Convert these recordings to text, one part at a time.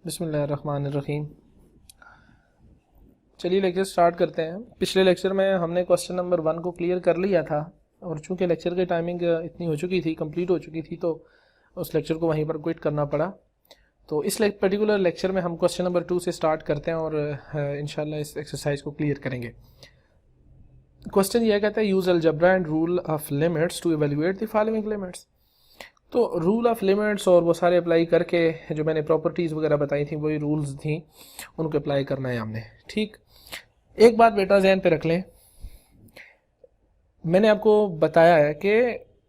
बिस्मिल्लाहिर्रहमानिर्रहीम। चलिए lecture start करते हैं। पिछले लेक्चर में हमने क्वेश्चन नंबर 1 को क्लियर कर लिया था और चूंकि लेक्चर की टाइमिंग इतनी हो चुकी थी, कंप्लीट हो चुकी थी, तो उस लेक्चर को वहीं पर क्विट करना पड़ा। तो इस पर्टिकुलर लेक्चर में हम क्वेश्चन नंबर 2 से स्टार्ट करते हैं और इंशाल्लाह इस एक्सरसाइज को क्लियर करेंगे। क्वेश्चन यह कहता है use algebra and rule of limits to evaluate the following limits. तो रूल ऑफ लिमिट्स और वो सारे अप्लाई करके जो मैंने प्रॉपर्टीज़ वगैरह बताई थी, वही रूल्स थी, उनको अप्लाई करना है हमने। ठीक, एक बात बेटा ज़हन पे रख लें, मैंने आपको बताया है कि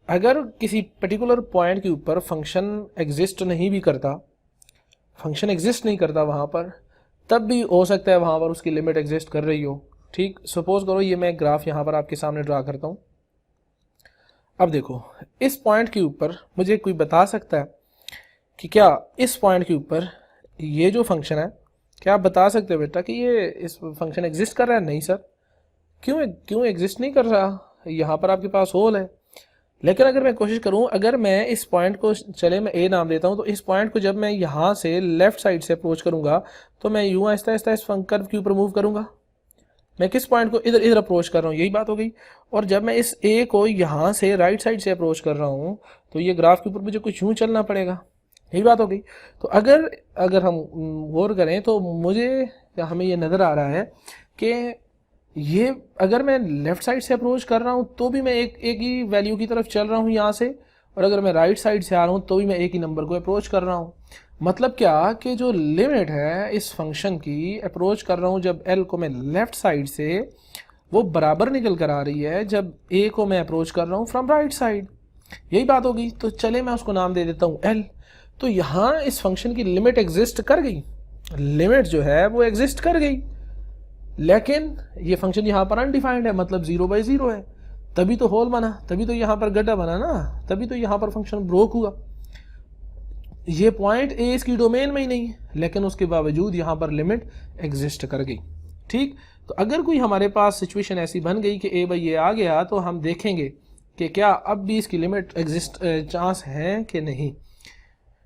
अगर किसी पर्टिकुलर पॉइंट के ऊपर फंक्शन एग्जिस्ट नहीं भी करता, फंक्शन एग्जिस्ट नहीं करता वहाँ पर, तब भी हो सकता है वहाँ पर उसकी लिमिट एग्जिस्ट कर रही हो। ठीक, सपोज करो ये मैं ग्राफ यहाँ पर आपके सामने ड्रा करता हूँ। अब देखो, इस पॉइंट के ऊपर मुझे कोई बता सकता है कि क्या इस पॉइंट के ऊपर ये जो फंक्शन है, क्या आप बता सकते हो बेटा कि ये इस फंक्शन एग्जिस्ट कर रहा है? नहीं सर। क्यों एग्जिस्ट नहीं कर रहा? यहाँ पर आपके पास होल है। लेकिन अगर मैं कोशिश करूँ, अगर मैं इस पॉइंट को, चले मैं ए नाम देता हूँ, तो इस पॉइंट को जब मैं यहाँ से लेफ्ट साइड से अप्रोच करूँगा तो मैं यूँ आहिस्ता आहिस्ता इस कर्व के ऊपर मूव करूँगा। मैं किस पॉइंट को इधर अप्रोच कर रहा हूँ, यही बात हो गई। और जब मैं इस ए को यहाँ से राइट साइड से अप्रोच कर रहा हूँ तो ये ग्राफ के ऊपर मुझे कुछ यूँ चलना पड़ेगा, यही बात हो गई। तो अगर हम गौर करें तो हमें ये नज़र आ रहा है कि ये अगर मैं लेफ़्ट साइड से अप्रोच कर रहा हूँ तो भी मैं एक ही वैल्यू की तरफ चल रहा हूँ यहाँ से, और अगर मैं राइट साइड से आ रहा हूँ तो भी मैं एक ही नंबर को अप्रोच कर रहा हूँ। मतलब क्या कि जो लिमिट है इस फंक्शन की, अप्रोच कर रहा हूँ जब एल को मैं लेफ़्ट साइड से, वो बराबर निकल कर आ रही है जब ए को मैं अप्रोच कर रहा हूँ फ्रॉम राइट साइड, यही बात होगी। तो चले मैं उसको नाम दे देता हूँ एल। तो यहाँ इस फंक्शन की लिमिट एग्जिस्ट कर गई, लिमिट जो है वो एग्जिस्ट कर गई, लेकिन ये फंक्शन यहाँ पर अनडिफाइंड है, मतलब 0/0 है। तभी तो होल बना, तभी तो यहाँ पर गड्ढा बना ना, तभी तो यहाँ पर फंक्शन ब्रोक हुआ। ये पॉइंट ए इसकी डोमेन में ही नहीं है, लेकिन उसके बावजूद यहाँ पर लिमिट एग्जिस्ट कर गई। ठीक, तो अगर कोई हमारे पास सिचुएशन ऐसी बन गई कि ए बाई ए आ गया, तो हम देखेंगे कि क्या अब भी इसकी लिमिट एग्जिस्ट चांस है कि नहीं।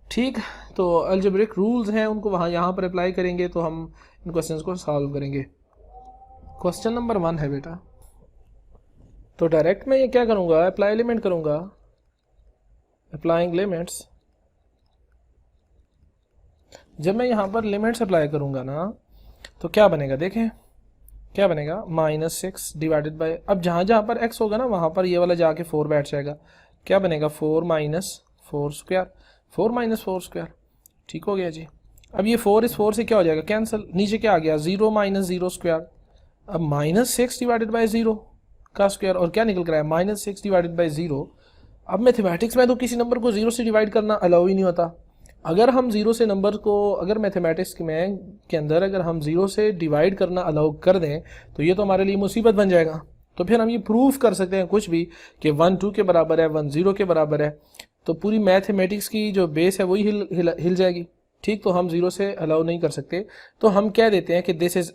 ठीक, तो अलजेब्रिक रूल्स हैं, उनको यहाँ पर अप्लाई करेंगे तो हम इन क्वेश्चंस को सॉल्व करेंगे। क्वेश्चन नंबर 1 है बेटा, तो डायरेक्ट मैं ये क्या करूँगा, अप्लाई लिमिट करूँगा, अप्लाइंग लिमिट्स। जब मैं यहाँ पर लिमिट्स अप्लाई करूँगा ना, तो क्या बनेगा, देखें क्या बनेगा, -6 डिवाइडेड बाय, अब जहाँ पर x होगा ना वहाँ पर ये वाला जाके 4 बैठ जाएगा। क्या बनेगा, 4 - 4 स्क्वायर, 4 - 4 स्क्वायर। ठीक हो गया जी। अब ये 4 इस 4 से क्या हो जाएगा, कैंसिल। नीचे क्या आ गया, 0 - 0 स्क्वायर। अब -6 डिवाइडेड बाई 0 का स्क्वायर, और क्या निकल कर आया, -6 डिवाइडेड बाई 0। अब मैथमेटिक्स में तो किसी नंबर को 0 से डिवाइड करना अलाउ ही नहीं होता। अगर हम 0 से नंबर को, अगर मैथमेटिक्स में के अंदर अगर हम 0 से डिवाइड करना अलाउ कर दें तो ये तो हमारे लिए मुसीबत बन जाएगा। तो फिर हम ये प्रूफ कर सकते हैं कुछ भी कि 1 2 के बराबर है, 1 0 के बराबर है, तो पूरी मैथमेटिक्स की जो बेस है वही हिल जाएगी। ठीक, तो हम 0 से अलाउ नहीं कर सकते, तो हम कह देते हैं कि this is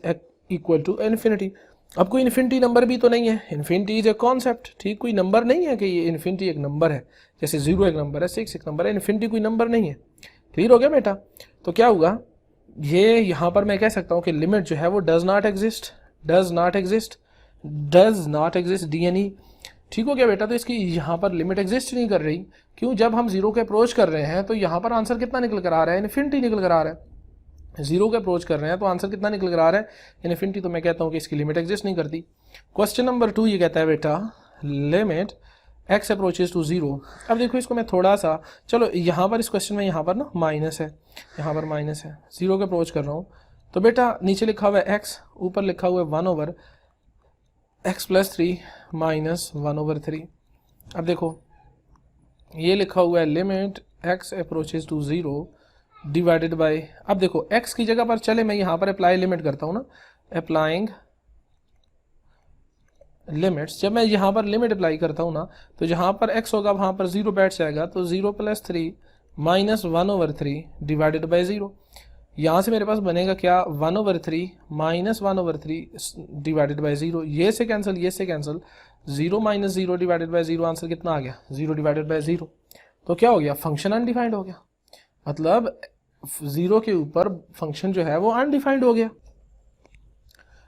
equal to infinity. अब कोई इन्फिनिटी नंबर भी तो नहीं है, इन्फिनिटी इज ए कॉन्सेप्ट। ठीक, कोई नंबर नहीं है कि ये इन्फिनिटी एक नंबर है, जैसे 0 एक नंबर है, 6 एक नंबर है, इन्फिनिटी कोई नंबर नहीं है। क्लियर हो गया बेटा? तो क्या हुआ, ये यहाँ पर मैं कह सकता हूँ कि लिमिट जो है वो does not exist, does not exist, does not exist, DNE। ठीक हो गया बेटा? तो इसकी यहाँ पर लिमिट एग्जिस्ट नहीं कर रही। क्यों? जब हम 0 के अप्रोच कर रहे हैं तो यहाँ पर आंसर कितना निकल कर आ रहा है, इन्फिनिटी निकल कर आ रहा है। 0 के अप्रोच कर रहे हैं तो आंसर कितना निकल कर आ रहा है, इन्फिनिटी। तो मैं कहता हूँ कि इसकी लिमिट एग्जिस्ट नहीं करती। क्वेश्चन नंबर 2 ये कहता है बेटा, लिमिट x अप्रोचेज टू 0। अब देखो इसको मैं थोड़ा सा, चलो यहाँ पर इस क्वेश्चन में यहाँ पर ना माइनस है, यहाँ पर माइनस है, 0 के अप्रोच कर रहा हूँ, तो बेटा नीचे लिखा हुआ है x, ऊपर लिखा हुआ है 1/x + 3 - 1/3। अब देखो ये लिखा हुआ है limit x approaches to 0 divided by, अब देखो x की जगह पर चले मैं यहाँ पर अप्लाई लिमिट करता हूँ ना, अप्लाइंग लिमिट्स। जब मैं यहाँ पर लिमिट अप्लाई करता हूँ ना, तो जहाँ पर x होगा वहाँ पर 0 बैठ जाएगा, तो 0 + 3 - 1/3 डिवाइडेड बाई 0। यहाँ से मेरे पास बनेगा क्या, 1/3 - 1/3 डिवाइडेड बाई 0। ये से कैंसिल, ये से कैंसिल, 0 - 0 डिवाइडेड बाई 0, आंसर कितना आ गया, 0 डिवाइडेड बाई 0। तो क्या हो गया, फंक्शन अनडिफाइंड हो गया। मतलब ज़ीरो के ऊपर फंक्शन जो है वो अनडिफाइंड हो गया।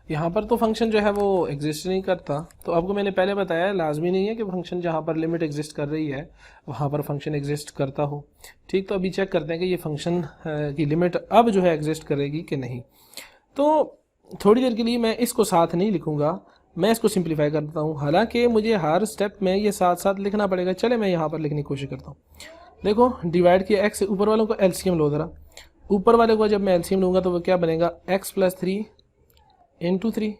यहाँ पर तो फंक्शन जो है वो एग्जिस्ट नहीं करता। तो आपको मैंने पहले बताया लाजमी नहीं है कि फंक्शन जहाँ पर लिमिट एग्जिस्ट कर रही है वहाँ पर फंक्शन एग्जिस्ट करता हो। ठीक, तो अभी चेक करते हैं कि ये फंक्शन की लिमिट अब जो है एग्जिस्ट करेगी कि नहीं। तो थोड़ी देर के लिए मैं इसको साथ नहीं लिखूँगा, मैं इसको सिंप्लीफाई करता हूँ। हालांकि मुझे हर स्टेप में ये साथ साथ लिखना पड़ेगा। चले मैं यहाँ पर लिखने की कोशिश करता हूँ। देखो डिवाइड किया एक्स से, ऊपर वालों को एलसीएम लो ज़रा। ऊपर वाले को जब मैं एलसीएम लूँगा तो वो क्या बनेगा, एक्स प्लस 3 इंटू 3।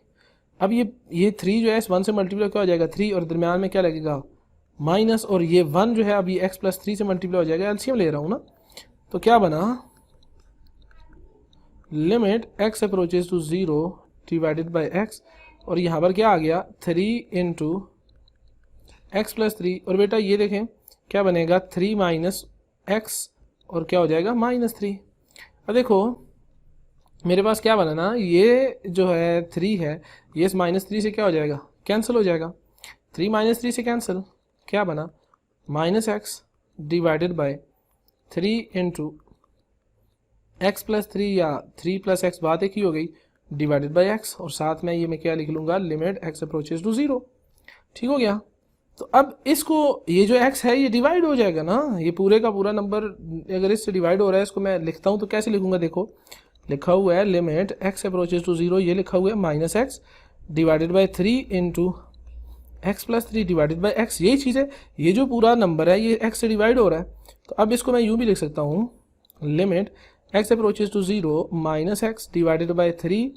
अब ये 3 जो है इस 1 से मल्टीप्लाई क्या हो जाएगा 3, और दरम्यान में क्या लगेगा माइनस, और ये 1 जो है अब ये एक्स प्लस 3 से मल्टीप्लाई हो जाएगा, एलसीएम ले रहा हूँ ना। तो क्या बना, limit x approaches to 0 divided by x, और यहाँ पर क्या आ गया 3 इंटू एक्स प्लस 3, और बेटा ये देखें क्या बनेगा 3 माइनस एक्स, और क्या हो जाएगा -3। अब देखो मेरे पास क्या बना ना, ये जो है 3 है ये इस -3 से क्या हो जाएगा, कैंसिल हो जाएगा। 3 - 3 से कैंसिल, क्या बना -x divided by 3 into x plus 3 या 3 + x, बात एक ही हो गई, डिवाइडेड बाय x, और साथ में ये मैं क्या लिख लूँगा, लिमिट x अप्रोचेज टू 0। ठीक हो गया। तो अब इसको ये जो x है ये डिवाइड हो जाएगा ना, ये पूरे का पूरा नंबर अगर इससे डिवाइड हो रहा है, इसको मैं लिखता हूँ तो कैसे लिखूँगा, देखो लिखा हुआ है लिमिट x अप्रोचेज टू 0, ये लिखा हुआ है -x divided by 3 into x plus 3 divided by x, यही चीज़ है। ये जो पूरा नंबर है ये x से डिवाइड हो रहा है, तो अब इसको मैं यूँ भी लिख सकता हूँ, limit x approaches to 0 -x divided by 3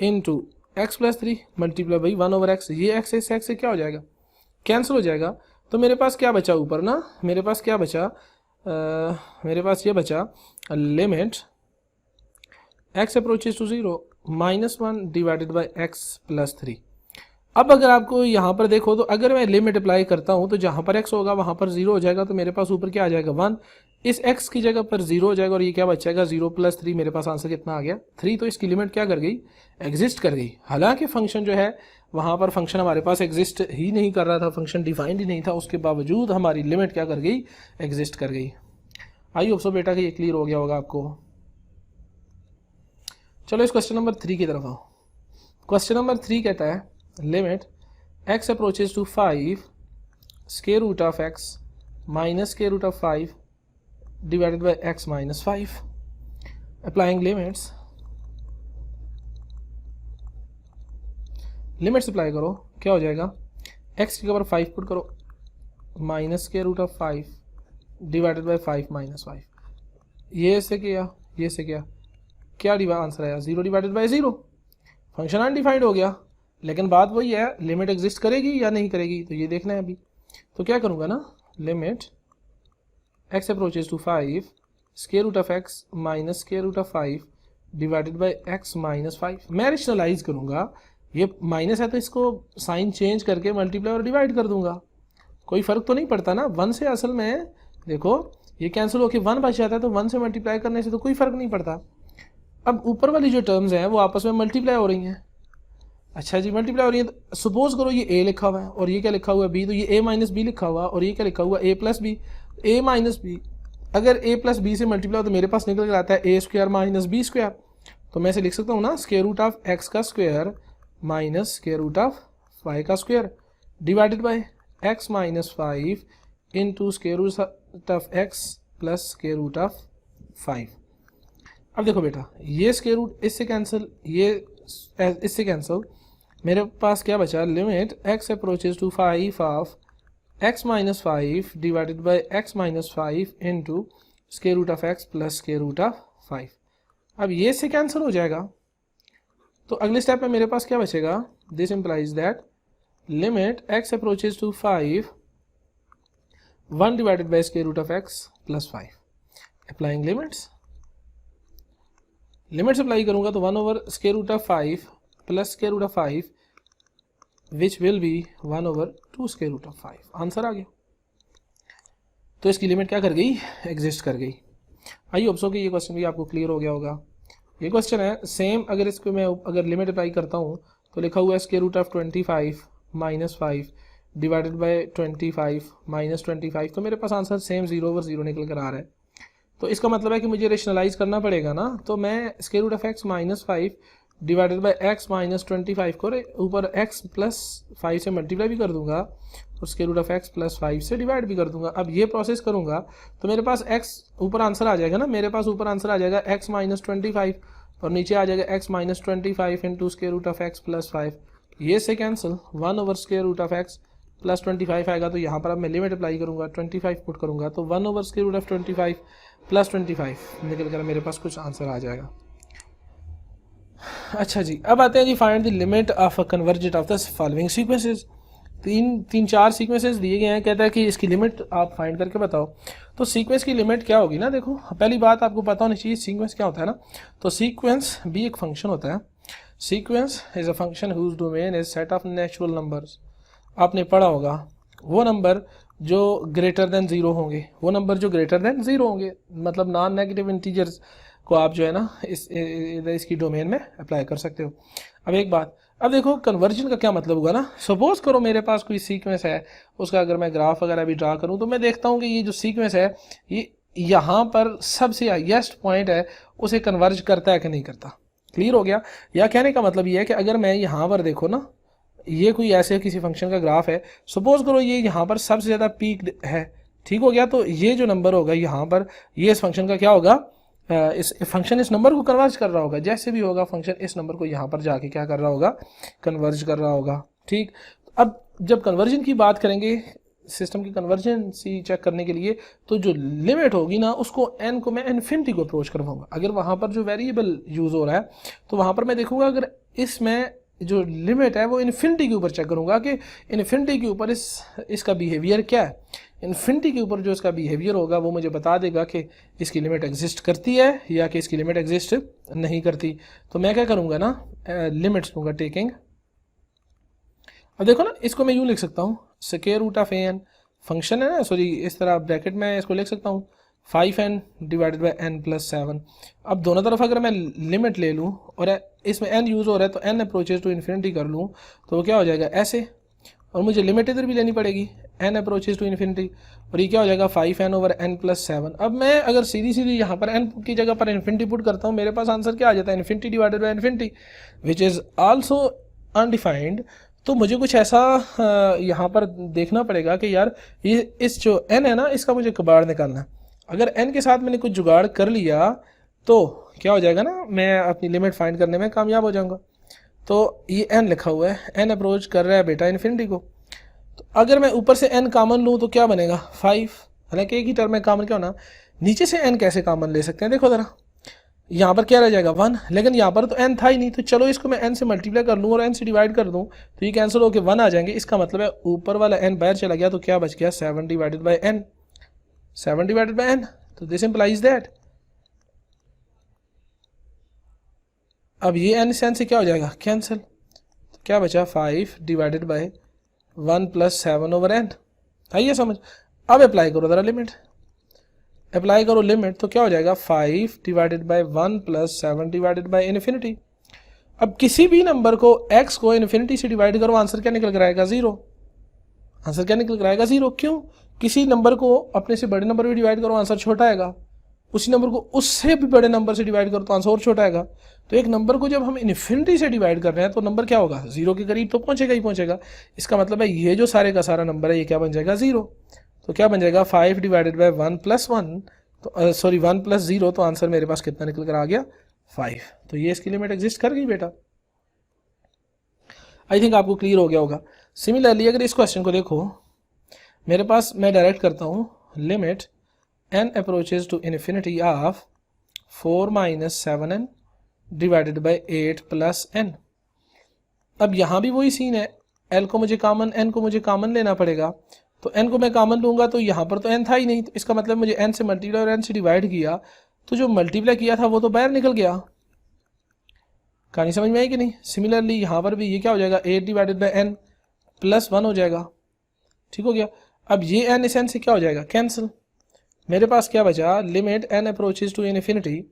into x plus 3 multiply by 1/x, ये x से क्या हो जाएगा, कैंसिल हो जाएगा। तो मेरे पास क्या बचा ऊपर ना, मेरे पास क्या बचा, मेरे पास ये बचा limit x approaches to 0 -1 divided by x plus 3। अब अगर आपको यहाँ पर देखो तो अगर मैं लिमिट अप्लाई करता हूँ तो जहाँ पर x होगा वहाँ पर 0 हो जाएगा, तो मेरे पास ऊपर क्या आ जाएगा 1, इस x की जगह पर 0 हो जाएगा, और ये क्या बचेगा 0 + 3, मेरे पास आंसर कितना आ गया 3। तो इसकी लिमिट क्या कर गई, एग्जिस्ट कर गई। हालांकि फंक्शन जो है वहाँ पर फंक्शन हमारे पास एग्जिस्ट ही नहीं कर रहा था, फंक्शन डिफाइंड ही नहीं था, उसके बावजूद हमारी लिमिट क्या कर गई, एग्जिस्ट कर गई। आई होप सो बेटा कि ये क्लियर हो गया होगा आपको। चलो इस क्वेश्चन नंबर 3 की तरफ आओ। क्वेश्चन नंबर 3 कहता है limit x approaches to 5 square root of x minus square root of 5 divided by x minus 5। Applying limits, limits apply करो, क्या हो जाएगा x की जगह पर 5 पुट करो, minus square root of 5 divided by 5 minus 5, ये ऐसे किया, ये ऐसे किया, क्या आंसर आया 0 डिवाइडेड बाई 0। फंक्शन अनडिफाइंड हो गया, लेकिन बात वही है लिमिट एग्जिस्ट करेगी या नहीं करेगी, तो ये देखना है अभी। तो क्या करूँगा ना, limit x approaches to 5 square root of x minus square root of 5 divided by x minus 5। मैं रेशनलाइज करूँगा, ये माइनस है तो इसको साइन चेंज करके मल्टीप्लाई और डिवाइड कर दूंगा, कोई फ़र्क तो नहीं पड़ता ना। 1 से असल में देखो ये कैंसिल होकर 1 बच जाता है, तो 1 से मल्टीप्लाई करने से तो कोई फ़र्क नहीं पड़ता। अब ऊपर वाली जो टर्म्स हैं वो आपस में मल्टीप्लाई हो रही हैं। अच्छा जी, मल्टीप्लाई हो रही है, तो सपोज करो ये a लिखा हुआ है और ये क्या लिखा हुआ है b, तो ये a माइनस बी लिखा हुआ और ये क्या लिखा हुआ है a plus b. a minus b, अगर a प्लस बी से मल्टीप्लाई हो तो मेरे पास निकल कर आता है a square minus b square. तो मैं इसे लिख सकता हूँ ना, स्क्वायर रूट ऑफ x का square minus square root of y का square divided by x minus 5 into square root of x plus square root of 5। अब देखो बेटा, ये स्क्वायर रूट इससे कैंसिल, ये इससे कैंसिल, मेरे पास क्या बचा, limit x approaches to 5 of x minus 5 divided by x minus 5 into square root of x plus square root of 5। अब ये इससे कैंसिल हो जाएगा, तो अगले स्टेप में मेरे पास क्या बचेगा, this implies that limit x approaches to 5 1 divided by square root of x plus 5। Applying limits, limits apply करूंगा तो 1 over square root of 5 plus square root of 5 which will be 1 over 2 square root of 5। Answer आ गया। तो इसकी limit क्या कर गई, exist कर गई। आई होप सो कि ये क्वेश्चन भी आपको क्लियर हो गया होगा। ये क्वेश्चन है सेम, अगर इसको मैं अगर लिमिट अप्लाई करता हूँ तो लिखा हुआ है square root of 25 minus 5 divided by 25 minus 25, तो मेरे पास आंसर सेम 0 ओवर 0 निकल कर आ रहा है। तो इसका मतलब है कि मुझे रेशनलाइज करना पड़ेगा ना, तो मैं square root of x minus 5 divided by x minus 25 को ऊपर x प्लस 5 से मल्टीप्लाई भी कर दूंगा और square root of x plus 5 से डिवाइड भी कर दूंगा। अब ये प्रोसेस करूंगा तो मेरे पास x ऊपर आंसर आ जाएगा ना, मेरे पास ऊपर आंसर आ जाएगा x माइनस 25 और नीचे आ जाएगा x minus 25 into square root of x plus 5। ये से cancel 1 over square root of x plus 25 आएगा। तो यहाँ पर अब मैं लिमिट अप्लाई करूंगा, 25 पुट करूंगा तो 1 over square root of 25 plus 25 निकल कर मेरे पास कुछ आंसर आ जाएगा। अच्छा जी, अब आते हैं जी find the limit of a convergent of the following sequences. तीन चार सीक्वेंसेस दिए गए हैं, कहता है कि इसकी लिमिट आप फाइंड करके बताओ। तो सीक्वेंस की लिमिट क्या होगी ना, देखो पहली बात आपको पता होनी चाहिए सीक्वेंस क्या होता है ना। तो सीक्वेंस भी एक फंक्शन होता है। Sequence is a function whose domain is set of natural numbers. आपने पढ़ा होगा वो नंबर जो ग्रेटर देन 0 होंगे, वो नंबर जो ग्रेटर देन 0 होंगे, मतलब नॉन नेगेटिव इंटीजर्स को आप जो है ना इसकी डोमेन में अप्लाई कर सकते हो। अब एक बात, अब देखो कन्वर्जन का क्या मतलब हुआ ना। सपोज करो मेरे पास कोई सीक्वेंस है, उसका अगर मैं ग्राफ वगैरह भी ड्रा करूं तो मैं देखता हूं कि ये जो सीक्वेंस है ये यहाँ पर सबसे हाईएस्ट पॉइंट है, उसे कन्वर्ज करता है कि नहीं करता। क्लियर हो गया। या कहने का मतलब ये है कि अगर मैं यहाँ पर देखो ना, ये कोई ऐसे किसी फंक्शन का ग्राफ है, सपोज करो ये यहाँ पर सबसे ज़्यादा पीक है, ठीक हो गया। तो ये जो नंबर होगा यहाँ पर, ये इस फंक्शन का क्या होगा, इस फंक्शन इस नंबर को कन्वर्ज कर रहा होगा। जैसे भी होगा फंक्शन इस नंबर को यहाँ पर जाके क्या कर रहा होगा, कन्वर्ज कर रहा होगा। ठीक, अब जब कन्वर्जन की बात करेंगे, सिस्टम की कन्वर्जेंसी चेक करने के लिए, तो जो लिमिट होगी ना उसको n को मैं इन्फिनिटी को अप्रोच करवाऊंगा। अगर वहाँ पर जो वेरिएबल यूज़ हो रहा है तो वहाँ पर मैं देखूंगा अगर इसमें जो लिमिट है वो इन्फिनिटी के ऊपर चेक करूंगा कि इन्फिनिटी के ऊपर इसका बिहेवियर क्या है। इन्फिनिटी के ऊपर जो इसका बिहेवियर होगा वो मुझे बता देगा कि इसकी लिमिट एग्जिस्ट करती है या कि इसकी लिमिट एग्जिस्ट नहीं करती। तो मैं क्या करूंगा ना, लिमिट्स लूंगा टेकिंग। अब देखो ना, इसको मैं यूँ लिख सकता हूँ, square root of n function है ना, सॉरी इस तरह ब्रैकेट में इसको लिख सकता हूँ 5n divided by n plus 7। अब दोनों तरफ अगर मैं लिमिट ले लूँ और इसमें n यूज़ हो रहा है तो n अप्रोचेज टू इन्फिनिटी कर लूँ तो वो क्या हो जाएगा ऐसे, और मुझे लिमिट इधर भी लेनी पड़ेगी n अप्रोचेज टू इन्फिनिटी, और ये क्या हो जाएगा 5n ओवर n प्लस 7। अब मैं अगर सीधी सीधी यहाँ पर n की जगह पर इन्फिनिटी पुट करता हूँ, मेरे पास आंसर क्या आ जाता है, infinity divided by infinity which is also undefined. तो मुझे कुछ ऐसा यहाँ पर देखना पड़ेगा कि यार ये इस जो n है ना इसका मुझे कबाड़ निकालना है। अगर n के साथ मैंने कुछ जुगाड़ कर लिया तो क्या हो जाएगा ना, मैं अपनी लिमिट फाइंड करने में कामयाब हो जाऊंगा। तो ये n लिखा हुआ है, n अप्रोच कर रहा है बेटा इन्फिनिटी को। तो अगर मैं ऊपर से n कॉमन लूँ तो क्या बनेगा 5, हालांकि एक ही टर्म में कॉमन क्या होना, नीचे से n कैसे कॉमन ले सकते हैं, देखो ज़रा यहाँ पर क्या रह जाएगा 1, लेकिन यहाँ पर तो n था ही नहीं। तो चलो इसको मैं n से मल्टीप्लाई कर लूँ और n से डिवाइड कर दूँ तो ये कैंसिल होकर 1 आ जाएंगे। इसका मतलब है ऊपर वाला n बाहर चला गया तो क्या बच गया 7 divided by n, 7 divided by n। तो दिस इंप्लाइज दैट, अब ये n से क्या हो जाएगा कैंसिल, तो क्या बचा 5 divided by 1 plus 7 over n। आइए समझ। अब अप्लाई करो ज़रा लिमिट, अप्लाई करो लिमिट तो क्या हो जाएगा 5 divided by 1 plus 7 divided by infinity. अब किसी भी नंबर को x को इन्फिनिटी से डिवाइड करो, आंसर क्या निकल कर आएगा 0। आंसर क्या निकल कर आएगा 0। क्यों, किसी नंबर को अपने से बड़े नंबर भी डिवाइड करो आंसर छोटा आएगा, उसी नंबर को उससे भी बड़े नंबर से डिवाइड करो तो आंसर और छोटा आएगा। तो एक नंबर को जब हम इन्फिनिटी से डिवाइड कर रहे हैं तो नंबर क्या होगा 0 के करीब तो पहुंचेगा ही पहुंचेगा। इसका मतलब है ये जो सारे का सारा नंबर है ये क्या बन जाएगा 0। तो क्या बन जाएगा 5 डिवाइडेड बाई 1 प्लस 1, तो सॉरी 1 प्लस 0, तो आंसर मेरे पास कितना निकल कर आ गया 5। तो ये इसकी लिमिट एग्जिस्ट कर गई बेटा। आई थिंक आपको क्लियर हो गया होगा। सिमिलरली अगर इस क्वेश्चन को देखो, मेरे पास मैं डायरेक्ट करता हूँ limit n approaches to infinity of 4 minus 7n divided by 8 plus n। अब यहाँ भी वही सीन है, l को मुझे कॉमन, n को मुझे कॉमन लेना पड़ेगा। तो n को मैं कॉमन लूँगा तो यहाँ पर तो n था ही नहीं, तो इसका मतलब मुझे n से मल्टीप्लाई और n से डिवाइड किया तो जो मल्टीप्लाई किया था वो तो बाहर निकल गया। कहानी समझ में आई कि नहीं। सिमिलरली यहाँ पर भी ये क्या हो जाएगा 8 डिवाइडेड बाई n प्लस 1 हो जाएगा, ठीक हो गया। अब ये n इस n से क्या हो जाएगा कैंसिल, मेरे पास क्या बचा limit n approaches to infinity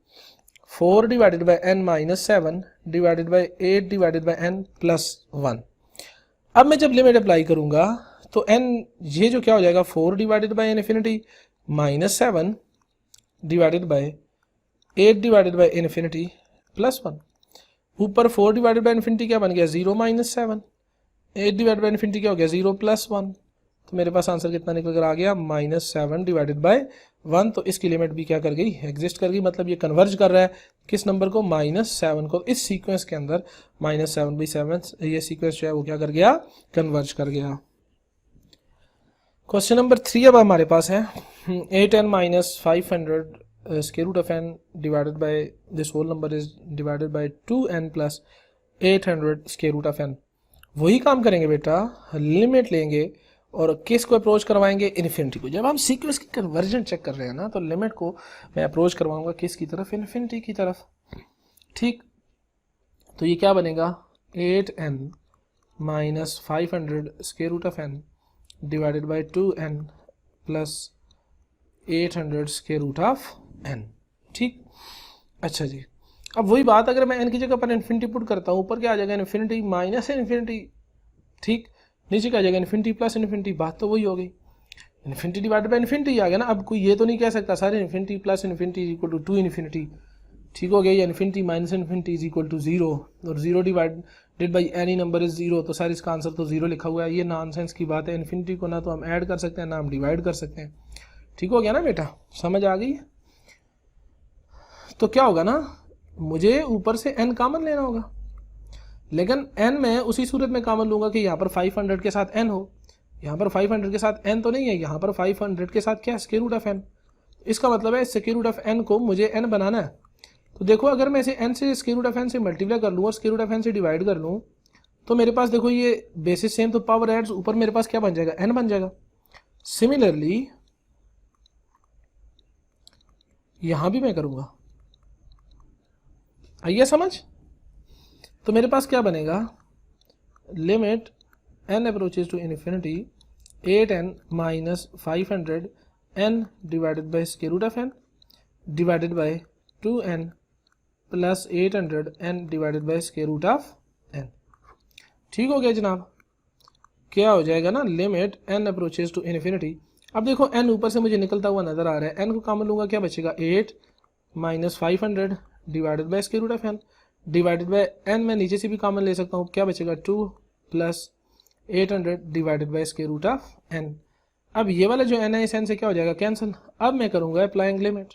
4 divided by n minus 7 divided by 8 divided by n plus 1। अब मैं जब लिमिट अप्लाई करूंगा तो n ये जो क्या हो जाएगा 4 divided by infinity minus 7 divided by 8 divided by infinity plus 1, ऊपर 4 डिवाइडेड बाय इन्फिनिटी क्या बन गया 0 माइनस 7, 8 डिवाइडेड बाय इन्फिनिटी क्या हो गया 0 प्लस 1, तो मेरे पास आंसर कितना निकल कर आ गया -7 डिवाइडेड बाय 1। तो इसकी लिमिट भी क्या कर गई एग्जिस्ट कर गई, मतलब ये कन्वर्ज कर रहा है किस नंबर को -7 को। इस सीक्वेंस के अंदर -7/7 ये सीक्वेंस जो है वो क्या कर गया कन्वर्ज कर गया। क्वेश्चन नंबर 3 अब हमारे पास है 8n - 500 square root of n divided by this whole number is divided by 2n + 800 square root of n। वही काम करेंगे बेटा, लिमिट लेंगे और किस को अप्रोच करवाएंगे इन्फिनिटी को। जब हम सीक्वेंस की कन्वर्जन चेक कर रहे हैं ना, तो लिमिट को मैं अप्रोच करवाऊंगा किस की तरफ इन्फिनिटी की तरफ। ठीक, तो ये क्या बनेगा 8n - 500 square root of n divided by 2n + 800 square root of n। ठीक, अच्छा जी, अब वही बात अगर मैं n की जगह पर इन्फिनिटी पुट करता हूँ, ऊपर क्या आ जाएगा इन्फिनिटी माइनस इन्फिनिटी, ठीक, नीचे क्या आ जाएगा इन्फिनिटी प्लस इन्फिनिटी, बात तो वही हो गई, इन्फिनिटी डिवाइडेड बाय इन्फिनिटी आ गया ना। अब कोई ये तो नहीं कह सकता sir infinity plus infinity is equal to 2 infinity, ठीक हो गया, या infinity minus infinity is equal to 0 और 0 divided by any number is 0, तो सर इसका आंसर तो 0 लिखा हुआ है। ये नॉनसेंस की बात है, इन्फिनिटी को ना तो हम ऐड कर सकते हैं ना हम डिवाइड कर सकते हैं। ठीक हो गया ना बेटा, समझ आ गई। तो क्या होगा ना, मुझे ऊपर से n कॉमन लेना होगा, लेकिन n मैं उसी सूरत में कॉमन लूंगा कि यहाँ पर 500 के साथ n हो, यहाँ पर 500 के साथ n तो नहीं है, यहाँ पर 500 के साथ क्या स्क्वायर रूट ऑफ n। इसका मतलब है स्क्वायर रूट ऑफ n को मुझे n बनाना है। तो देखो अगर मैं इसे n से स्क्वायर रूट ऑफ n से मल्टीप्लाई कर लूँ और स्क्वायर रूट ऑफ n से डिवाइड कर लूँ, तो मेरे पास देखो ये बेसिस सेम, तो पावर एड्स, ऊपर मेरे पास क्या बन जाएगा n बन जाएगा। सिमिलरली यहां भी मैं करूंगा, आइए समझ। तो मेरे पास क्या बनेगा, limit n approaches to infinity 8n - 500 n divided by square root of n divided by 2n + 800 n divided by square root of n। ठीक हो गया जनाब, क्या हो जाएगा ना limit n approaches to infinity. अब देखो n ऊपर से मुझे निकलता हुआ नजर आ रहा है, n को कॉमन लूंगा क्या बचेगा 8 - 500 divided by square root of n divided by n, मैं नीचे से भी कॉमन ले सकता हूँ, क्या बचेगा 2 + 800 divided by square root of n। अब ये वाला जो n है इस n से क्या हो जाएगा कैंसिल। अब मैं करूंगा अप्लाइंग लिमिट,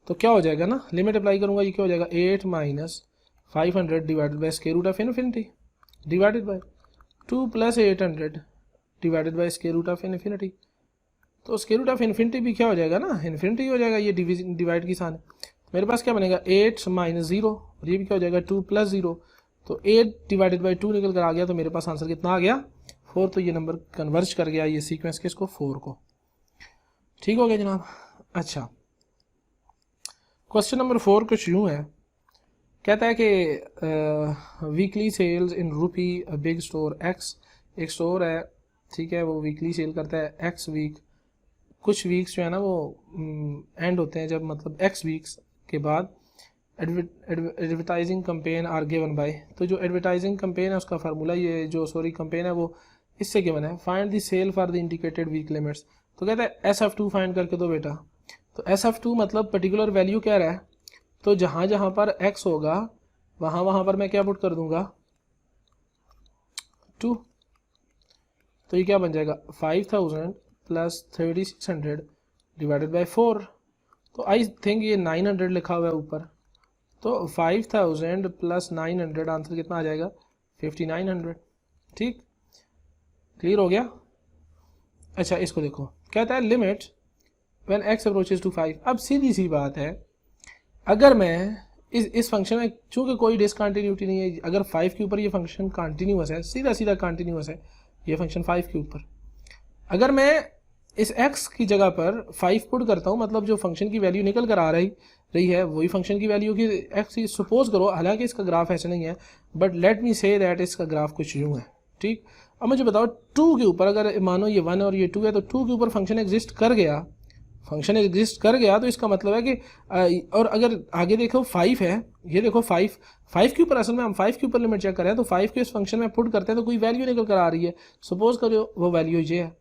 तो क्या हो जाएगा ना, लिमिट अप्लाई करूंगा, ये क्या हो जाएगा 8 - 500 divided by square root of infinity divided by 2 + 800 divided by square root of infinity. तो स्क्वायर रूट ऑफ इन्फिनिटी भी क्या हो जाएगा ना इन्फिनिटी हो जाएगा, ये डिवाइड की सान है। मेरे पास क्या बनेगा 8 - 0 और ये भी क्या हो जाएगा 2 + 0, तो 8 डिवाइडेड बाई 2 निकल कर आ गया, तो मेरे पास आंसर कितना आ गया 4। तो ये नंबर कन्वर्ज कर गया ये सीक्वेंस के इसको 4 को। ठीक हो गया जनाब। अच्छा, क्वेश्चन नंबर 4 कुछ यूँ है, कहता है कि वीकली सेल्स इन रूपी बिग स्टोर एक्स, एक स्टोर है, ठीक है, वो वीकली सेल करता है एक्स वीक, कुछ वीक्स जो है ना वो एंड होते हैं जब, मतलब एक्स वीक्स के बाद advertising campaign are given by. तो जो एडवर्टाइजिंग कंपेन है उसका फार्मूला ये जो कंपेन है वो इससे गिवन है, find the sale for the indicated week limits. तो कहता है SF2 फाइंड करके दो बेटा। तो SF2 मतलब पर्टिकुलर वैल्यू कह रहा है, तो जहाँ जहाँ पर x होगा वहाँ पर मैं क्या पुट कर दूंगा 2। तो ये क्या बन जाएगा 5000 + 3600 डिवाइडेड बाय 4। तो आई थिंक ये 900 लिखा हुआ है ऊपर, तो 5000 + 900 आंसर कितना आ जाएगा 5900। ठीक, क्लियर हो गया। अच्छा, इसको देखो, कहता है limit when x approaches to 5। अब सीधी सी बात है, अगर मैं इस फंक्शन में चूंकि कोई डिसकंटिन्यूटी नहीं है, अगर 5 के ऊपर ये फंक्शन कंटिन्यूअस है, सीधा कंटिन्यूअस है ये फंक्शन 5 के ऊपर, अगर मैं इस x की जगह पर 5 पुट करता हूँ, मतलब जो फंक्शन की वैल्यू निकल कर आ रही है वही फंक्शन की वैल्यू की x सपोज करो, हालांकि इसका ग्राफ ऐसे नहीं है, but let me say that इसका ग्राफ कुछ यूँ है। ठीक, अब मुझे बताओ 2 के ऊपर, अगर मानो ये 1 और ये 2 है, तो 2 के ऊपर फंक्शन एग्जिस्ट कर गया, तो इसका मतलब है कि और अगर आगे देखो 5 है, ये देखो 5 के ऊपर, असल में हम 5 के ऊपर लिमिट चेक करें तो 5 के इस फंक्शन में पुट करते हैं तो कोई वैल्यू निकल कर आ रही है, सपोज करो वो वैल्यू ये है,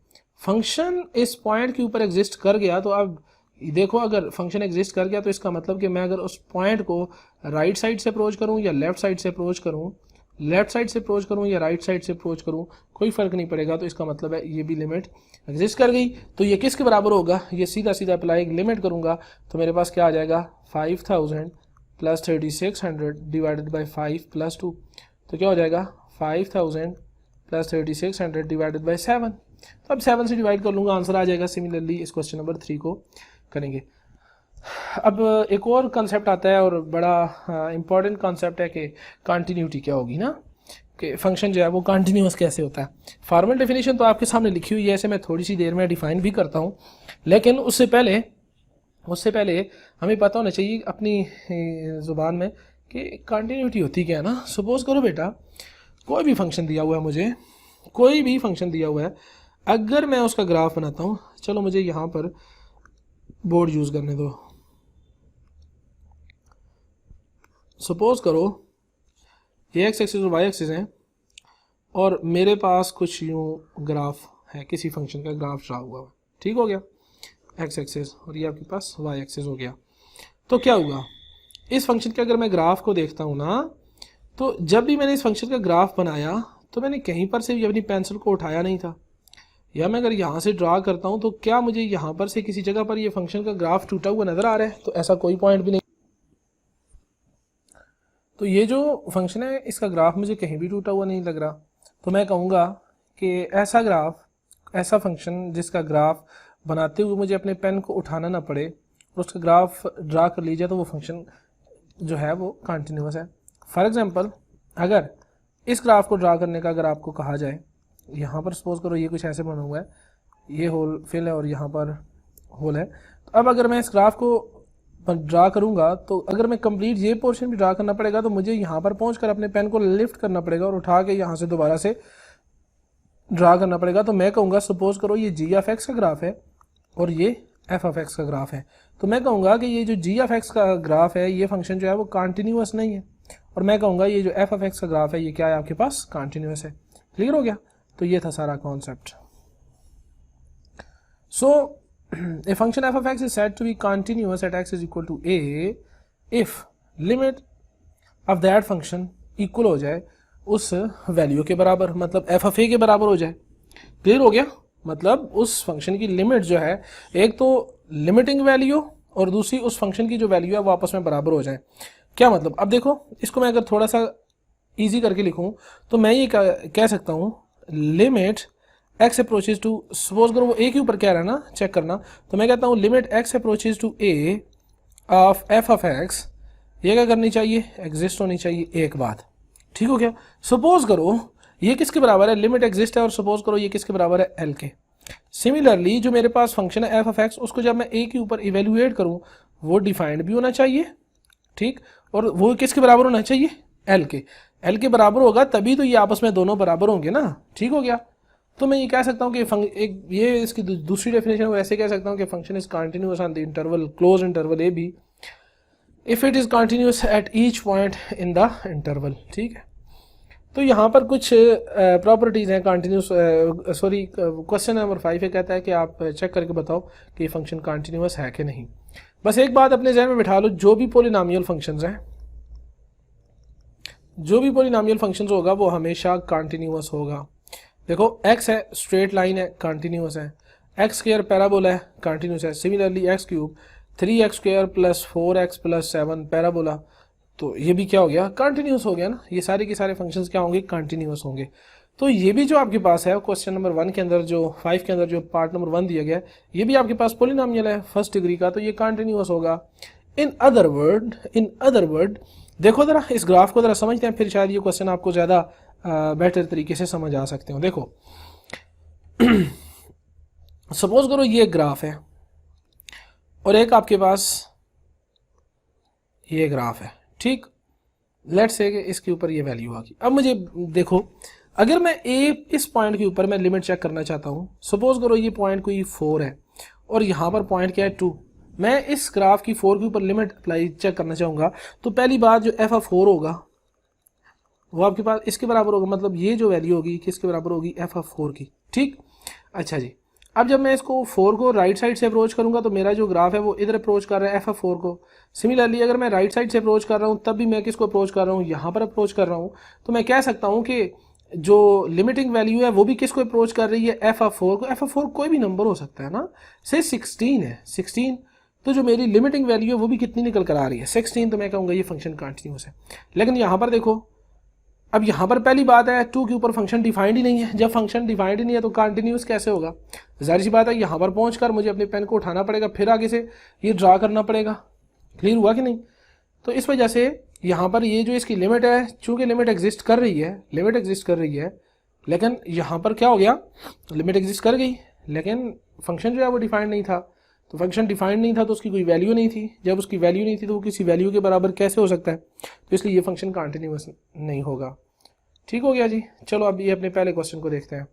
फंक्शन इस पॉइंट के ऊपर एग्जिस्ट कर गया, तो अब देखो अगर फंक्शन एग्जिस्ट कर गया तो इसका मतलब कि मैं अगर उस पॉइंट को राइट साइड से अप्रोच करूं या लेफ्ट साइड से अप्रोच करूं, लेफ्ट साइड से अप्रोच करूं या राइट साइड से अप्रोच करूं, कोई फर्क नहीं पड़ेगा। तो इसका मतलब है ये भी लिमिट एग्जिस्ट कर गई। तो ये किसके बराबर होगा, ये सीधा सीधा अप्लाई लिमिट करूंगा तो मेरे पास क्या आ जाएगा 5000 प्लस 3600 डिवाइडेड बाई 5 प्लस 2, तो क्या हो जाएगा 5000 प्लस 3600 डिवाइडेड बाई 7। तो अब 7 से डिवाइड कर लूँगा, आंसर आ जाएगा। सिमिलरली इस क्वेश्चन नंबर 3 को करेंगे। अब एक और कंसेप्ट आता है और बड़ा इंपॉर्टेंट कंसेप्ट है कि कंटिन्यूटी क्या होगी ना, कि फंक्शन जो है वो कंटिन्यूअस कैसे होता है। फॉर्मल डेफिनेशन तो आपके सामने लिखी हुई है, ऐसे मैं थोड़ी सी देर में डिफाइन भी करता हूँ, लेकिन उससे पहले हमें पता होना चाहिए अपनी ज़ुबान में कि कंटिन्यूटी होती क्या है ना। सपोज़ करो बेटा कोई भी फंक्शन दिया हुआ है, मुझे कोई भी फंक्शन दिया हुआ है, अगर मैं उसका ग्राफ बनाता हूँ, चलो मुझे यहाँ पर बोर्ड यूज़ करने दो। सपोज करो ये एक्स एक्सिस और वाई एक्सिस हैं और मेरे पास कुछ यूँ ग्राफ है, किसी फंक्शन का ग्राफ ड्रा हुआ है, ठीक हो गया, एक्स एक्सिस और ये आपके पास वाई एक्सिस हो गया। तो क्या हुआ, इस फंक्शन के अगर मैं ग्राफ को देखता हूँ ना, तो जब भी मैंने इस फंक्शन का ग्राफ बनाया तो मैंने कहीं पर से भी अपनी पेंसिल को उठाया नहीं था, या मैं अगर यहाँ से ड्रा करता हूँ तो क्या मुझे यहाँ पर से किसी जगह पर ये फंक्शन का ग्राफ टूटा हुआ नज़र आ रहा है? तो ऐसा कोई पॉइंट भी नहीं। तो ये जो फंक्शन है इसका ग्राफ मुझे कहीं भी टूटा हुआ नहीं लग रहा। तो मैं कहूँगा कि ऐसा ग्राफ, ऐसा फंक्शन जिसका ग्राफ बनाते हुए मुझे अपने पेन को उठाना ना पड़े और उसका ग्राफ ड्रा कर लीजिए, तो वो फंक्शन जो है वो कंटिन्यूअस है। फॉर एग्जांपल अगर इस ग्राफ को ड्रा करने का अगर आपको कहा जाए, यहाँ पर सपोज करो ये कुछ ऐसे बना हुआ है, ये होल फिल है और यहाँ पर होल है। तो अब अगर मैं इस ग्राफ को ड्रा करूँगा तो अगर मैं कंप्लीट ये पोर्शन भी ड्रा करना पड़ेगा तो मुझे यहाँ पर पहुँचकर अपने पेन को लिफ्ट करना पड़ेगा और उठा के यहाँ से दोबारा से ड्रा करना पड़ेगा। तो मैं कहूँगा सपोज करो ये जी ऑफ एक्स का ग्राफ है और ये एफ ऑफ एक्स का ग्राफ है, तो मैं कहूँगा कि ये जो जी ऑफ एक्स का ग्राफ है ये फंक्शन जो है वो कंटिन्यूअस नहीं है, और मैं कहूँगा ये जो एफ ऑफ एक्स का ग्राफ है ये क्या है आपके पास कंटिन्यूअस है। क्लियर हो गया? तो ये था सारा concept. So a function f of x is said to be continuous at x is equal to a if limit of that function equal हो जाए उस वैल्यू के बराबर, मतलब f of a के बराबर हो जाए। क्लियर हो गया? मतलब उस फंक्शन की लिमिट जो है, एक तो लिमिटिंग वैल्यू और दूसरी उस फंक्शन की जो वैल्यू है वो आपस में बराबर हो जाए। क्या मतलब? अब देखो इसको मैं अगर थोड़ा सा ईजी करके लिखूं तो मैं ये कह सकता हूँ limit x approaches to, suppose करो वो a के ऊपर कह रहा है ना, चेक करना, तो मैं कहता हूँ limit x approaches to a of f of x, ये क्या करनी चाहिए, एग्जिस्ट होनी चाहिए एक बात। ठीक हो गया? सपोज करो ये किसके बराबर है, लिमिट एग्जिस्ट है और सपोज करो ये किसके बराबर है, l के। सिमिलरली जो मेरे पास फंक्शन है f ऑफ x, उसको जब मैं a के ऊपर इवेल्युएट करूँ वो डिफाइंड भी होना चाहिए, ठीक, और वो किसके बराबर होना चाहिए, l के। l के बराबर होगा तभी तो ये आपस में दोनों बराबर होंगे ना। ठीक हो गया? तो मैं ये कह सकता हूँ कि ये इसकी दूसरी डेफिनेशन वो ऐसे कह सकता हूँ कि function is continuous on the interval closed interval A B if it is continuous at each point in the interval. ठीक है? तो यहाँ पर कुछ प्रॉपर्टीज़ हैं कंटिन्यूस, सॉरी क्वेश्चन नंबर 5 ये कहता है कि आप चेक करके बताओ कि ये फंक्शन कंटिन्यूअस है कि नहीं। बस एक बात अपने जहन में बिठा लो, जो भी पोलिनोमियल फंक्शंस हैं, जो भी पोलिनोमियल फंक्शंस होगा वो हमेशा कंटिन्यूअस होगा। देखो x है स्ट्रेट लाइन है कंटिन्यूअस है, एक्स स्क्वायर पैराबोला है कंटिन्यूअस है, similarly x cube 3x square plus 4x plus 7 parabola, तो ये भी क्या हो गया, कंटिन्यूअस हो गया ना। ये सारे के सारे फंक्शंस क्या होंगे, कंटिन्यूअस होंगे। तो ये भी जो आपके पास है क्वेश्चन नंबर 1 के अंदर, जो 5 के अंदर जो पार्ट नंबर 1 दिया गया है, ये भी आपके पास पोलिनोमियल है फर्स्ट डिग्री का, तो ये कंटिन्यूअस होगा। इन अदर वर्ड देखो जरा इस ग्राफ को जरा समझते हैं, फिर शायद ये क्वेश्चन आपको ज़्यादा बेटर तरीके से समझ आ सकते हो। देखो सपोज करो ये ग्राफ है और एक आपके पास ये ग्राफ है, ठीक, लेट्स से इसके ऊपर ये वैल्यू आ गई। अब मुझे देखो अगर मैं इस पॉइंट के ऊपर मैं लिमिट चेक करना चाहता हूँ, सपोज करो ये पॉइंट कोई 4 है और यहाँ पर पॉइंट क्या है 2, मैं इस ग्राफ की 4 के ऊपर लिमिट अप्लाई चेक करना चाहूँगा, तो पहली बात जो एफ ऑफ 4 होगा वो आपके पास इसके बराबर होगा, मतलब ये जो वैल्यू होगी किसके बराबर होगी, एफ ऑफ 4 की। ठीक, अच्छा जी, अब जब मैं इसको 4 को राइट साइड से अप्रोच करूंगा तो मेरा जो ग्राफ है वो इधर अप्रोच कर रहा है f(4) को। सिमिलरली अगर मैं राइट साइड से अप्रोच कर रहा हूँ तब भी मैं किसको अप्रोच कर रहा हूँ, यहाँ पर अप्रोच कर रहा हूँ। तो मैं कह सकता हूँ कि जो लिमिटिंग वैल्यू है वो भी किसको अप्रोच कर रही है, f(4) को। f(4) कोई भी नंबर हो सकता है ना, से 16 है 16, तो जो मेरी लिमिटिंग वैल्यू है वो भी कितनी निकल कर आ रही है 16, तो मैं कहूँगा ये फंक्शन कंटिन्यूअस है। लेकिन यहाँ पर देखो, अब यहाँ पर पहली बात है 2 के ऊपर फंक्शन डिफाइंड ही नहीं है। जब फंक्शन डिफाइंड ही नहीं है तो कंटिन्यूअस कैसे होगा, जाहिर सी बात है यहाँ पर पहुँचकर मुझे अपने पेन को उठाना पड़ेगा, फिर आगे से ये ड्रा करना पड़ेगा। क्लियर हुआ कि नहीं। तो इस वजह से यहाँ पर ये जो इसकी लिमिट है, चूंकि लिमिट एग्जिस्ट कर रही है, लेकिन यहाँ पर क्या हो गया, लिमिट एग्जिस्ट कर गई लेकिन फंक्शन जो है वो डिफाइंड नहीं था। तो फंक्शन डिफाइंड नहीं था तो उसकी कोई वैल्यू नहीं थी। जब उसकी वैल्यू नहीं थी तो वो किसी वैल्यू के बराबर कैसे हो सकता है, तो इसलिए ये फंक्शन कंटिन्यूअस नहीं होगा। ठीक हो गया जी। चलो अब ये अपने पहले क्वेश्चन को देखते हैं।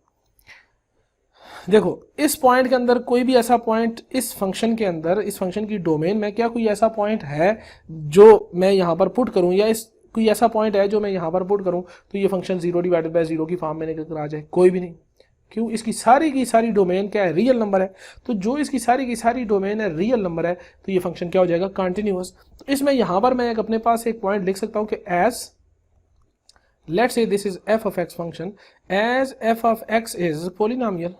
देखो इस पॉइंट के अंदर कोई भी ऐसा पॉइंट इस फंक्शन के अंदर, इस फंक्शन की डोमेन में क्या कोई ऐसा पॉइंट है जो मैं यहाँ पर पुट करूँ, या इस कोई ऐसा पॉइंट है जो मैं यहाँ पर पुट करूँ तो ये फंक्शन 0/0 की फॉर्म में निकल कर आ जाए, कोई भी नहीं। क्यों, इसकी सारी की सारी डोमेन क्या है, रियल नंबर है। तो जो इसकी सारी की सारी डोमेन है रियल नंबर है तो ये फंक्शन क्या हो जाएगा, कंटिन्यूअस। तो इसमें यहाँ पर मैं एक अपने पास एक पॉइंट लिख सकता हूँ कि as, let's say this is f of x function, as f of x is polynomial,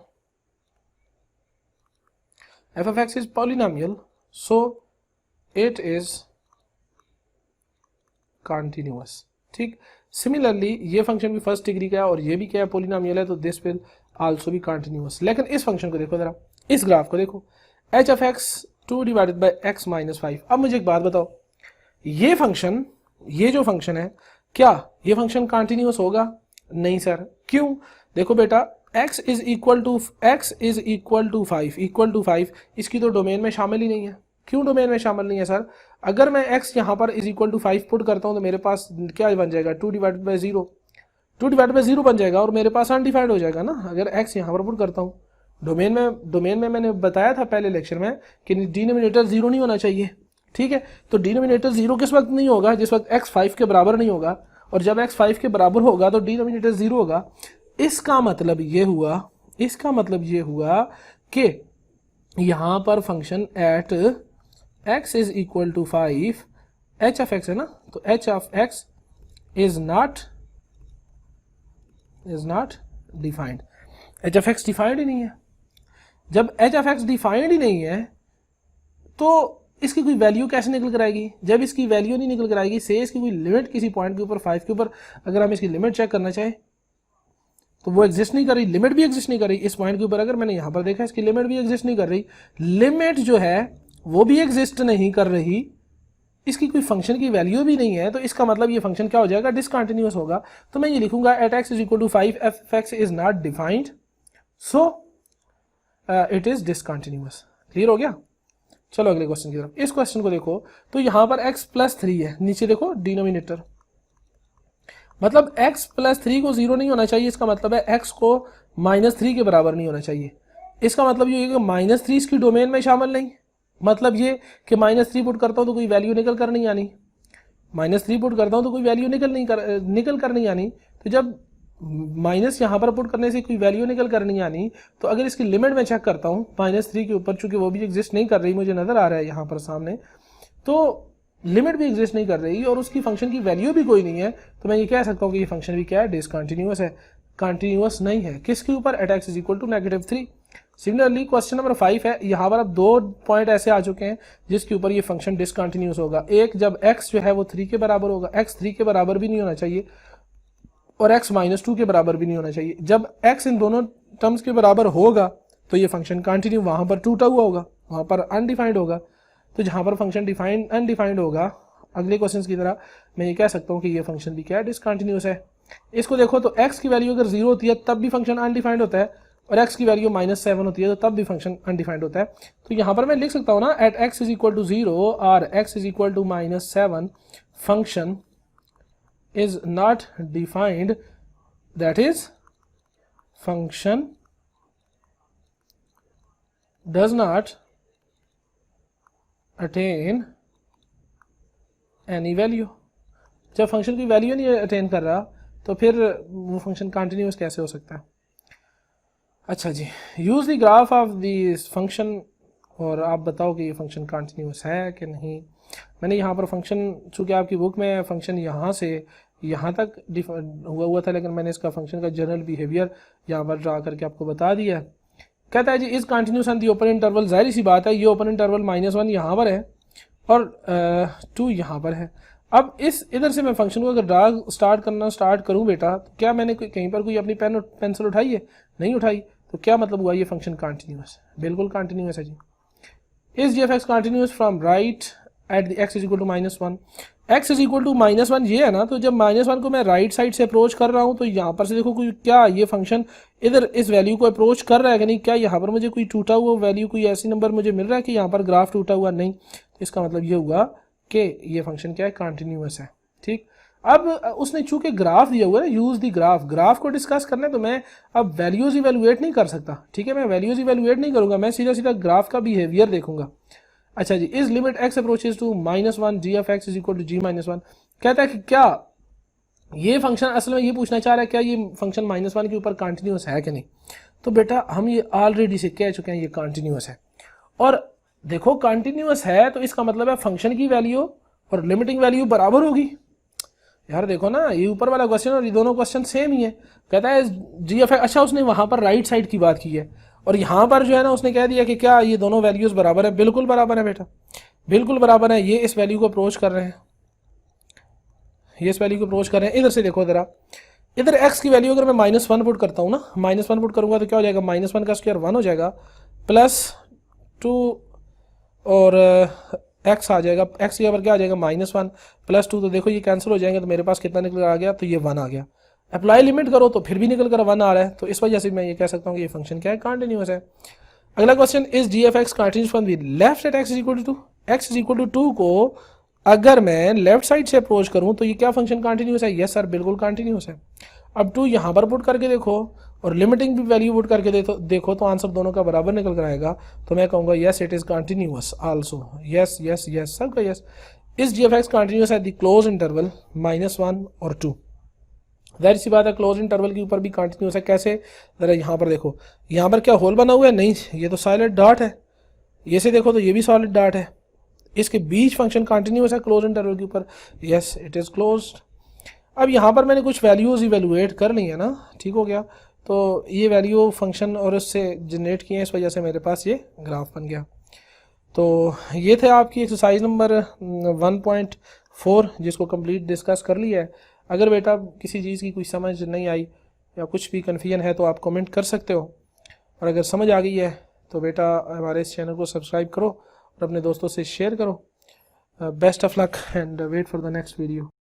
f of x is polynomial, so it is continuous। ठीक, सिमिलरली ये फंक्शन भी फर्स्ट डिग्री का है और ये भी क्या है, पोलिनोमियल है, तो दिस विल आल्सो भी कंटिन्यूअस। लेकिन इस फंक्शन को देखो जरा, इस ग्राफ को देखो, h of x 2/x-5। अब मुझे एक बात बताओ, ये फंक्शन, ये जो फंक्शन है, क्या ये फंक्शन कंटिन्यूअस होगा? नहीं सर। क्यों? देखो बेटा, x इज इक्वल टू 5 इसकी तो डोमेन में शामिल ही नहीं है। क्यों डोमेन में शामिल नहीं है सर? अगर मैं x यहाँ पर इज इक्वल टू 5 पुट करता हूँ तो मेरे पास क्या बन जाएगा, 2/0 बन जाएगा और मेरे पास अनडिफाइंड हो जाएगा ना अगर x यहाँ पर पुट करता हूँ। डोमेन में मैंने बताया था पहले लेक्चर में कि डिनोमिनेटर 0 नहीं होना चाहिए। ठीक है, तो डिनोमिनेटर 0 किस वक्त नहीं होगा, जिस वक्त x 5 के बराबर नहीं होगा, और जब x 5 के बराबर होगा तो डिनोमिनेटर 0 होगा। इसका मतलब ये हुआ कि यहां पर function at x is equal to 5, h of x है ना, तो h of x is not defined. h of x defined ही नहीं है। जब h ऑफ x डिफाइंड ही नहीं है तो इसकी कोई वैल्यू कैसे निकल कर आएगी? जब इसकी वैल्यू नहीं निकल कर आएगी, से इसकी कोई लिमिट किसी पॉइंट के ऊपर 5 के ऊपर अगर हम इसकी लिमिट चेक करना चाहें तो वो एग्जिस्ट नहीं कर रही, लिमिट भी एग्जिस्ट नहीं कर रही। इस पॉइंट के ऊपर अगर मैंने यहां पर देखा, इसकी लिमिट भी एग्जिस्ट नहीं कर रही, लिमिट जो है वो भी एग्जिस्ट नहीं कर रही, इसकी कोई फंक्शन की वैल्यू भी नहीं है, तो इसका मतलब ये फंक्शन क्या हो जाएगा, डिसकंटिन्यूअस होगा। तो मैं ये लिखूंगा at x is equal to 5 F X is not defined, so it is discontinuous. Clear हो गया। चलो अगले क्वेश्चन की तरफ। इस क्वेश्चन को देखो तो यहां पर x प्लस 3 है, नीचे देखो डिनोमिनेटर, मतलब x प्लस 3 को 0 नहीं होना चाहिए। इसका मतलब है x को -3 के बराबर नहीं होना चाहिए। इसका मतलब ये है कि -3 इसकी डोमेन में शामिल नहीं, मतलब ये कि -3 पुट करता हूं तो कोई वैल्यू निकल कर नहीं आनी, -3 पुट करता हूं तो कोई वैल्यू निकल कर नहीं आनी। तो जब माइनस यहाँ पर पुट करने से कोई वैल्यू निकल कर नहीं आनी, तो अगर इसकी लिमिट में चेक करता हूँ -3 के ऊपर, चूंकि वो भी एग्जिस्ट नहीं कर रही, मुझे नजर आ रहा है यहाँ पर सामने, तो लिमिट भी एग्जिस्ट नहीं कर रही और उसकी फंक्शन की वैल्यू भी कोई नहीं है, तो मैं ये कह सकता हूँ कि ये फंक्शन भी क्या है, डिसकंटिन्यूअस है, कंटिन्यूअस नहीं है। किसके ऊपर? At x is equal to -3। Similarly question number 5 है, यहाँ पर अब 2 पॉइंट ऐसे आ चुके हैं जिसके ऊपर ये फंक्शन डिसकंटिन्यूअस होगा। एक, जब x जो है वो 3 के बराबर होगा, x 3 के बराबर भी नहीं होना चाहिए और x -2 के बराबर भी नहीं होना चाहिए। जब x इन दोनों टर्म्स के बराबर होगा तो ये फंक्शन कंटिन्यू, वहां पर टूटा हुआ होगा, वहां पर अनडिफाइंड होगा। तो जहां पर फंक्शन अनडिफाइंड होगा, अगले क्वेश्चन की तरह मैं ये कह सकता हूँ कि ये फंक्शन भी क्या है, डिसकंटिन्यूअस है। इसको देखो तो x की वैल्यू अगर 0 होती है तब भी फंक्शन अनडिफाइंड होता है, और x की वैल्यू -7 होती है तो तब भी फंक्शन अनडिफाइंड होता है। तो यहाँ पर मैं लिख सकता हूँ ना, at x is equal to 0 और x is equal to -7 function is not defined, that is function does not attain any value। जब फंक्शन की वैल्यू नहीं अटेन कर रहा तो फिर वो फंक्शन कंटिन्यूअस कैसे हो सकता है? अच्छा जी, use the graph of this function, और आप बताओ कि ये फंक्शन कंटिन्यूस है कि नहीं। मैंने यहाँ पर फंक्शन, चूँकि आपकी बुक में फंक्शन यहाँ से यहाँ तक हुआ था, लेकिन मैंने इसका फंक्शन का जनरल बिहेवियर यहाँ पर ड्रा करके आपको बता दिया है। कहता है जी इस continuous on the open interval, जाहिर सी बात है ये ओपन इंटरवल -1 यहाँ पर है और 2 यहाँ पर है। अब इस इधर से मैं फंक्शन को अगर ड्रा स्टार्ट करूँ बेटा, तो क्या मैंने कहीं पर कोई अपनी पेन और पेंसिल उठाई है? नहीं उठाई। तो क्या मतलब हुआ ये फंक्शन कंटिन्यूस है? बिल्कुल कंटिन्यूस है जी। Is G F X continuous from right at the X is equal to -1। X is equal to -1 ये है ना, तो जब -1 को मैं राइट साइड से अप्रोच कर रहा हूँ तो यहाँ पर से देखो कोई क्या ये फंक्शन इधर इस वैल्यू को अप्रोच कर रहा है कि नहीं। क्या यहाँ पर मुझे कोई टूटा हुआ वैल्यू, कोई ऐसी नंबर मुझे मिल रहा है कि यहाँ पर ग्राफ टूटा हुआ? नहीं। तो इसका मतलब ये हुआ कि ये फंक्शन क्या है? कंटिन्यूस है। ठीक, अब उसने चूंकि ग्राफ दिया हुआ है ना, यूज दी ग्राफ, ग्राफ को डिस्कस करना है तो मैं अब वैल्यूज इवेलुएट नहीं कर सकता। ठीक है, मैं वैल्यूज इवेलुएट नहीं करूंगा, मैं सीधा सीधा ग्राफ का बिहेवियर देखूंगा। अच्छा जी, is limit x approaches to -1 G of X is equal to g-1। कहता है कि क्या ये फंक्शन, असल में ये पूछना चाह रहा है क्या ये फंक्शन -1 के ऊपर कंटिन्यूस है कि नहीं। तो बेटा हम ये ऑलरेडी से कह चुके हैं ये कंटिन्यूस है। और देखो कंटिन्यूस है तो इसका मतलब है फंक्शन की वैल्यू और लिमिटिंग वैल्यू बराबर होगी। यार देखो ना, ये ऊपर वाला क्वेश्चन और ये दोनों क्वेश्चन सेम ही है। कहता है जी ऑफ एक्स, अच्छा उसने वहां पर राइट साइड की बात की है और यहाँ पर जो है ना उसने कह दिया कि क्या ये दोनों वैल्यूज बराबर है। बिल्कुल बराबर है बेटा, बिल्कुल बराबर है। ये इस वैल्यू को अप्रोच कर रहे हैं, ये इस वैल्यू को अप्रोच कर रहे हैं। इधर से देखो जरा, इधर x की वैल्यू अगर मैं -1 पुट करता हूँ ना, -1 पुट करूंगा तो क्या हो जाएगा? -1 का स्क्वायर 1 हो जाएगा, +2 और x आ जाएगा। x के ऊपर क्या आ जाएगा? -1 +2, तो देखो ये कैंसिल हो जाएंगे तो मेरे पास कितना निकल आ गया? तो ये 1 आ गया। अप्लाई लिमिट करो तो फिर भी निकल कर 1 आ रहा है। तो इस वजह से मैं ये कह सकता हूँ कि ये फंक्शन क्या है? कंटिन्यूस है। अगला question, is G F X continuous from the left at X is equal to 2। X is equal to 2 को अगर मैं लेफ्ट साइड से अप्रोच करूं तो ये क्या फंक्शन कंटिन्यूस है? यस सर, बिल्कुल कंटिन्यूस है। अब 2 यहाँ पर पुट करके देखो और लिमिटिंग भी वैल्यू पुट करके देखो तो आंसर दोनों का बराबर निकल कर आएगा। तो मैं कहूँगा yes it is continuous also. Yes yes yes, सबका yes. Is G F X continuous at the closed interval -1 और 2। जाहिर सी बात है क्लोज इंटरवल के ऊपर भी कंटिन्यूस है। कैसे? जरा यहाँ पर देखो, यहाँ पर क्या होल बना हुआ है? नहीं, ये तो सॉलिड डॉट है। ये से देखो तो ये भी सॉलिड डॉट है। इसके बीच फंक्शन कंटिन्यूस है क्लोज इंटरवल के ऊपर। Yes it is closed. अब यहाँ पर मैंने कुछ वैल्यूज इवेलुएट कर ली है ना, ठीक हो गया। तो ये वैल्यू फंक्शन और उससे जनरेट किए, इस वजह से मेरे पास ये ग्राफ बन गया। तो ये थे आपकी एक्सरसाइज नंबर 1.4 जिसको कंप्लीट डिस्कस कर लिया है। अगर बेटा किसी चीज़ की कोई समझ नहीं आई या कुछ भी कन्फ्यूजन है तो आप कमेंट कर सकते हो, और अगर समझ आ गई है तो बेटा हमारे इस चैनल को सब्सक्राइब करो और अपने दोस्तों से शेयर करो। Best of luck and wait for the next video.